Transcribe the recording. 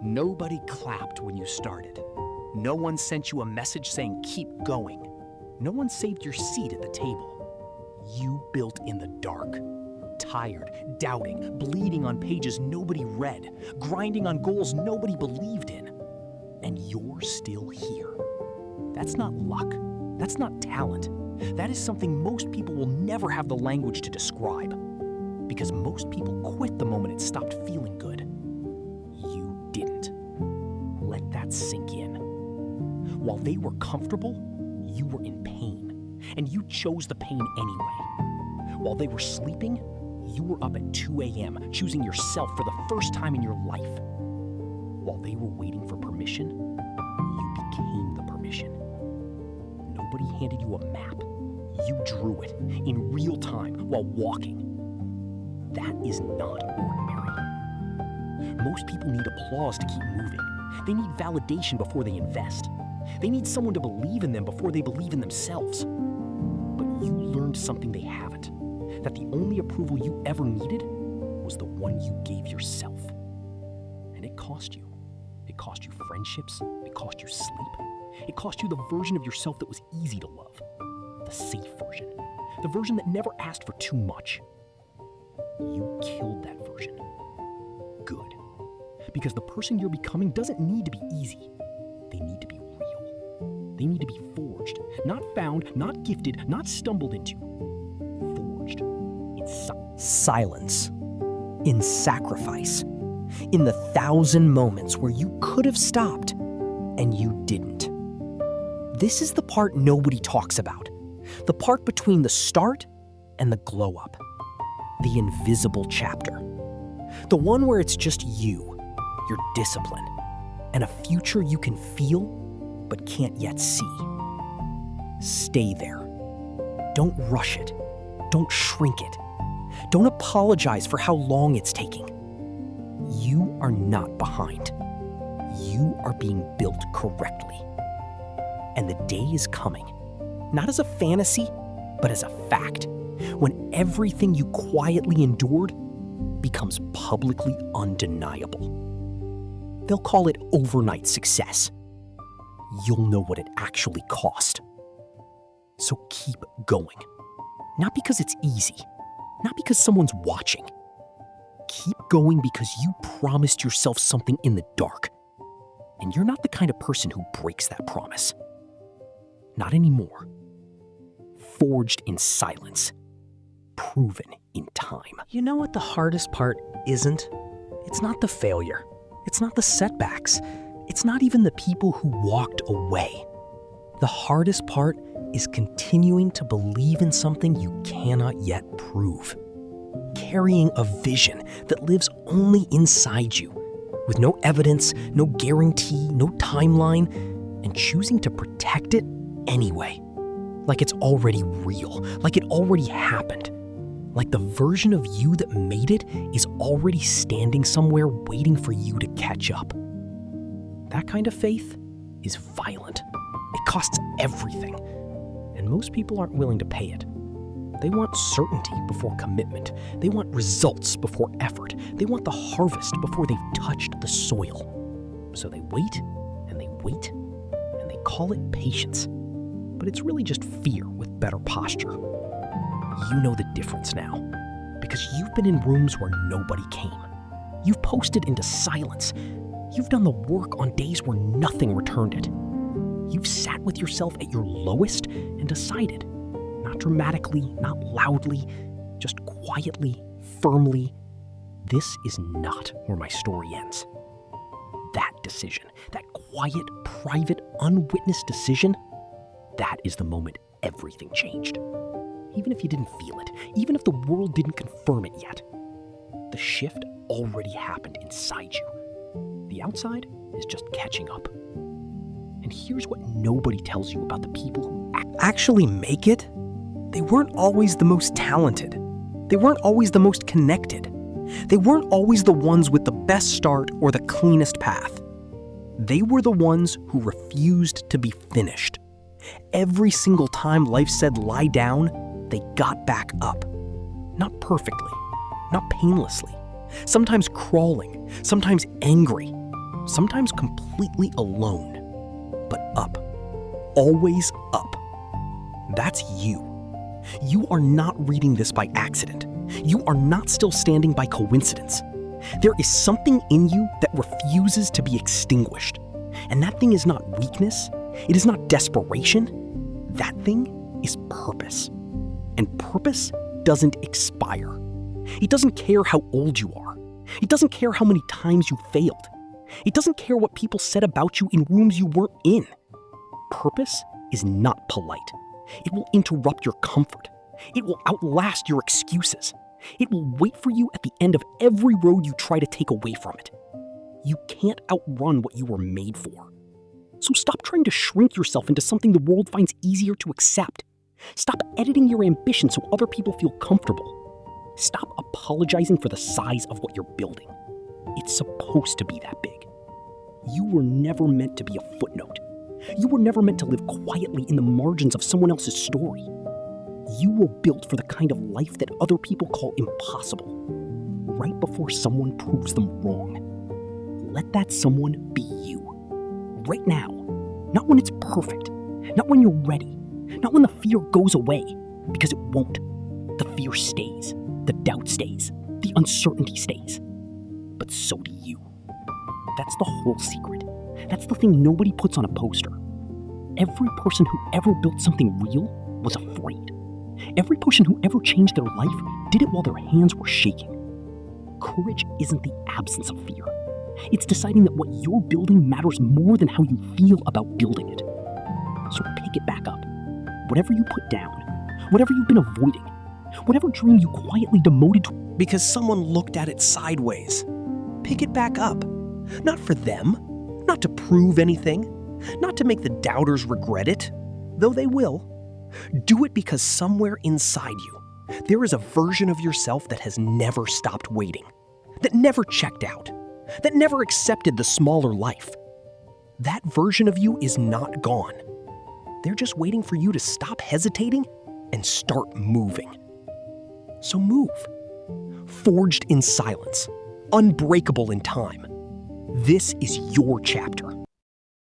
Nobody clapped when you started. No one sent you a message saying keep going. No one saved your seat at the table. You built in the dark. Tired, doubting, bleeding on pages nobody read, grinding on goals nobody believed in. And you're still here. That's not luck. That's not talent. That is something most people will never have the language to describe. Because most people quit the moment it stopped feeling good. You didn't. Let that sink in. While they were comfortable, you were in pain. And you chose the pain anyway. While they were sleeping, you were up at 2 a.m. choosing yourself for the first time in your life. While they were waiting for permission, you became the permission. Nobody handed you a map. You drew it in real time while walking. That is not ordinary. Most people need applause to keep moving. They need validation before they invest. They need someone to believe in them before they believe in themselves. But you learned something they haven't. That the only approval you ever needed was the one you gave yourself. And it cost you. It cost you friendships. It cost you sleep. It cost you the version of yourself that was easy to love. The safe version. The version that never asked for too much. You killed that version. Good. Because the person you're becoming doesn't need to be easy. They need to be real. They need to be forged. Not found, not gifted, not stumbled into. Forged in silence. In sacrifice. In the 1,000 moments where you could have stopped and you didn't. This is the part nobody talks about. The part between the start and the glow up. The invisible chapter. The one where it's just you, your discipline, and a future you can feel but can't yet see. Stay there. Don't rush it. Don't shrink it. Don't apologize for how long it's taking. You are not behind. You are being built correctly. And the day is coming, not as a fantasy, but as a fact, when everything you quietly endured becomes publicly undeniable. They'll call it overnight success. You'll know what it actually cost. So keep going. Not because it's easy, not because someone's watching. Keep going because you promised yourself something in the dark. And you're not the kind of person who breaks that promise. Not anymore. Forged in silence. Proven in time. You know what the hardest part isn't? It's not the failure. It's not the setbacks. It's not even the people who walked away. The hardest part is continuing to believe in something you cannot yet prove. Carrying a vision that lives only inside you, with no evidence, no guarantee, no timeline, and choosing to protect it anyway. Like it's already real, like it already happened. Like the version of you that made it is already standing somewhere waiting for you to catch up. That kind of faith is violent. It costs everything. And most people aren't willing to pay it. They want certainty before commitment. They want results before effort. They want the harvest before they've touched the soil. So they wait, and they wait, and they call it patience. But it's really just fear with better posture. You know the difference now, because you've been in rooms where nobody came. You've posted into silence. You've done the work on days where nothing returned it. You've sat with yourself at your lowest and decided, not dramatically, not loudly, just quietly, firmly, this is not where my story ends. That decision, that quiet, private, unwitnessed decision, that is the moment everything changed. Even if you didn't feel it, even if the world didn't confirm it yet, the shift already happened inside you. The outside is just catching up. And here's what nobody tells you about the people who actually make it. They weren't always the most talented. They weren't always the most connected. They weren't always the ones with the best start or the cleanest path. They were the ones who refused to be finished. Every single time life said lie down, they got back up. Not perfectly, not painlessly. Sometimes crawling, sometimes angry, sometimes completely alone, but up, always up. That's you. You are not reading this by accident. You are not still standing by coincidence. There is something in you that refuses to be extinguished. And that thing is not weakness. It is not desperation. That thing is purpose. And purpose doesn't expire. It doesn't care how old you are. It doesn't care how many times you failed. It doesn't care what people said about you in rooms you weren't in. Purpose is not polite. It will interrupt your comfort. It will outlast your excuses. It will wait for you at the end of every road you try to take away from it. You can't outrun what you were made for. So stop trying to shrink yourself into something the world finds easier to accept. Stop editing your ambition so other people feel comfortable. Stop apologizing for the size of what you're building. It's supposed to be that big. You were never meant to be a footnote. You were never meant to live quietly in the margins of someone else's story. You were built for the kind of life that other people call impossible, right before someone proves them wrong. Let that someone be you. Right now. Not when it's perfect. Not when you're ready. Not when the fear goes away. Because it won't. The fear stays. The doubt stays. The uncertainty stays. But so do you. That's the whole secret. That's the thing nobody puts on a poster. Every person who ever built something real was afraid. Every person who ever changed their life did it while their hands were shaking. Courage isn't the absence of fear. It's deciding that what you're building matters more than how you feel about building it. So pick it back up. Whatever you put down, whatever you've been avoiding, whatever dream you quietly demoted to because someone looked at it sideways. Pick it back up. Not for them, not to prove anything, not to make the doubters regret it, though they will. Do it because somewhere inside you, there is a version of yourself that has never stopped waiting, that never checked out, that never accepted the smaller life. That version of you is not gone. They're just waiting for you to stop hesitating and start moving. So move. Forged in silence, unbreakable in time. This is your chapter.